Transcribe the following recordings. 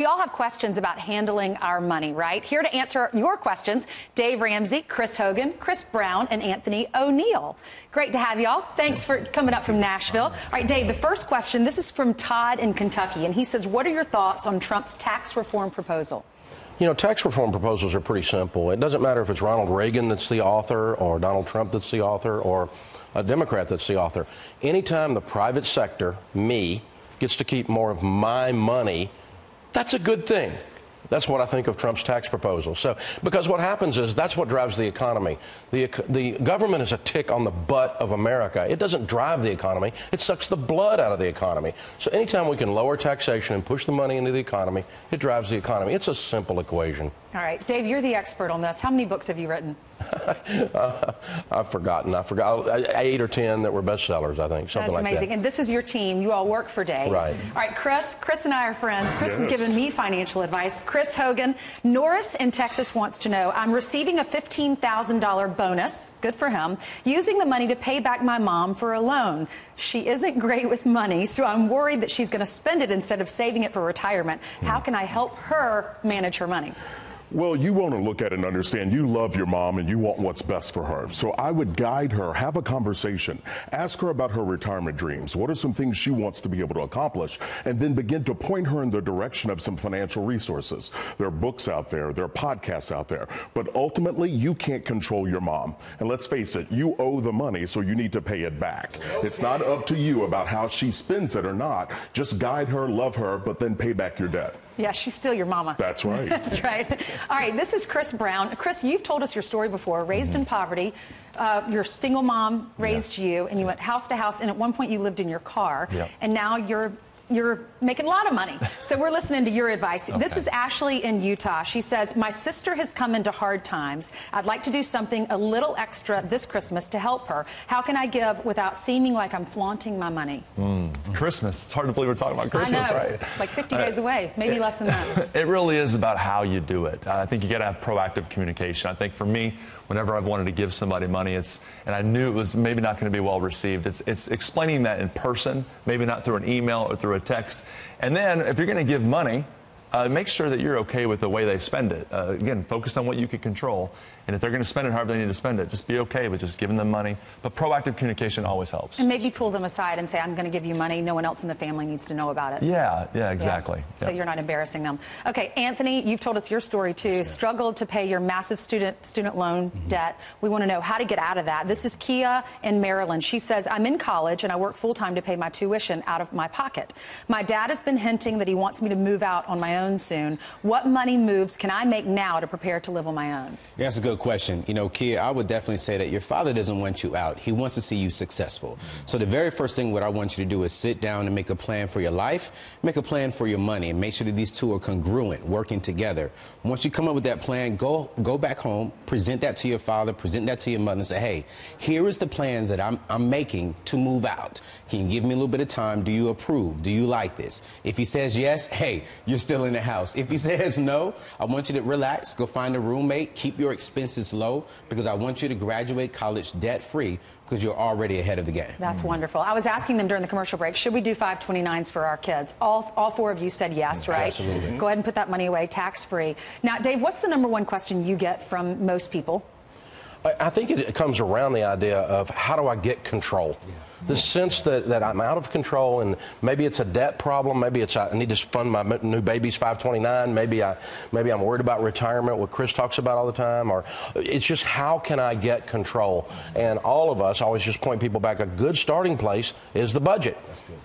We all have questions about handling our money, right? Here to answer your questions, Dave Ramsey, Chris Hogan, Brown and Anthony ONeal. Great to have y'all. Thanks for coming up from Nashville. All right, Dave, the first question, this is from Todd in Kentucky, and he says, what are your thoughts on Trump's tax reform proposal? You know, tax reform proposals are pretty simple. It doesn't matter if it's Ronald Reagan that's the author or Donald Trump that's the author or a Democrat that's the author. Anytime the private sector, me, gets to keep more of my money, that's a good thing. That's what I think of Trump's tax proposal. So, because what happens is that's what drives the economy. The government is a tick on the butt of America. It doesn't drive the economy. It sucks the blood out of the economy. So anytime we can lower taxation and push the money into the economy, it drives the economy. It's a simple equation. All right, Dave, you're the expert on this. How many books have you written? I've forgotten. I forgot 8 or 10 that were bestsellers, I think, something like that. That's amazing. And this is your team. You all work for Dave. Right. All right, Chris and I are friends. Chris has given me financial advice. Chris Hogan, Norris in Texas wants to know, I'm receiving a $15,000 bonus, good for him, using the money to pay back my mom for a loan. She isn't great with money, so I'm worried that she's going to spend it instead of saving it for retirement. How can I help her manage her money? Well, you want to look at it and understand you love your mom and you want what's best for her. So I would guide her, have a conversation, ask her about her retirement dreams. What are some things she wants to be able to accomplish? And then begin to point her in the direction of some financial resources. There are books out there, there are podcasts out there. But ultimately, you can't control your mom. And let's face it, you owe the money, so you need to pay it back. Okay. It's not up to you about how she spends it or not. Just guide her, love her, but then pay back your debt. Yeah, she's still your mama. That's right. That's right. All right, this is Chris Brown. Chris, you've told us your story before. Raised in poverty, your single mom raised you, and you went house to house, and at one point you lived in your car, and now you're making a lot of money. So we're listening to your advice. Okay. This is Ashley in Utah. She says, my sister has come into hard times. I'd like to do something a little extra this Christmas to help her. How can I give without seeming like I'm flaunting my money? Christmas. It's hard to believe we're talking about Christmas, I know. right? Like 50 days away, maybe less than that. It really is about how you do it. I think you got to have proactive communication. I think for me, whenever I've wanted to give somebody money, and I knew it was maybe not going to be well received, it's explaining that in person, maybe not through an email or through a text. And then if you're going to give money, make sure that you're okay with the way they spend it. Again, focus on what you can control. And if they're going to spend it however they need to spend it, just be okay with just giving them money. But proactive communication always helps. And maybe pull them aside and say, I'm going to give you money. No one else in the family needs to know about it. Yeah, exactly. Yeah. So you're not embarrassing them. Okay, Anthony, you've told us your story too. Yes, struggled to pay your massive student loan debt. We want to know how to get out of that. This is Kia in Maryland. She says, I'm in college and I work full-time to pay my tuition out of my pocket. My dad has been hinting that he wants me to move out on my own soon. What money moves can I make now to prepare to live on my own? Yeah, that's a good question. You know, Kia, I would definitely say that your father doesn't want you out. He wants to see you successful. So the very first thing what I want you to do is sit down and make a plan for your life, make a plan for your money, and make sure that these two are congruent, working together. Once you come up with that plan, go back home, present that to your father, present that to your mother, and say, hey, here is the plans that I'm making to move out. Can you give me a little bit of time? Do you approve? Do you like this? If he says yes, hey, you're still in the house. If he says no, I want you to relax, go find a roommate, keep your expenses low, because I want you to graduate college debt-free because you're already ahead of the game. That's wonderful. I was asking them during the commercial break, should we do 529s for our kids? All 4 of you said yes, right? Absolutely. Go ahead and put that money away tax-free. Now, Dave, what's the #1 question you get from most people? I think it comes around the idea of how do I get control? The sense that I'm out of control, and maybe it's a debt problem, maybe it's I need to fund my new baby's 529, maybe I'm worried about retirement, what Chris talks about all the time, or it's just how can I get control? And all of us always just point people back. A good starting place is the budget.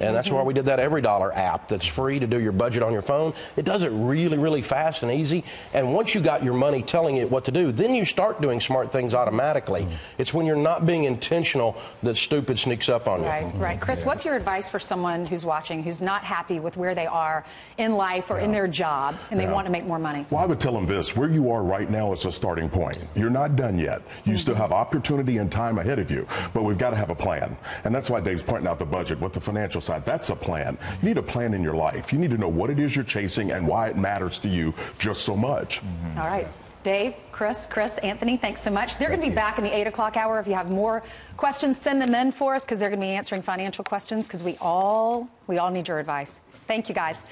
And that's why we did that EveryDollar app that's free to do your budget on your phone. It does it really, really fast and easy. And once you got your money telling it what to do, then you start doing smart things automatically. It's when you're not being intentional that stupid sneaks up on you. Right. Chris, what's your advice for someone who's watching who's not happy with where they are in life or in their job and they want to make more money? Well, I would tell them this. Where you are right now is a starting point. You're not done yet. You still have opportunity and time ahead of you, but we've got to have a plan. And that's why Dave's pointing out the budget with the financial side. That's a plan. You need a plan in your life. You need to know what it is you're chasing and why it matters to you just so much. All right. Dave, Chris, Anthony, thanks so much. They're going to be back in the 8 o'clock hour. If you have more questions, send them in for us because they're going to be answering financial questions because we all need your advice. Thank you, guys.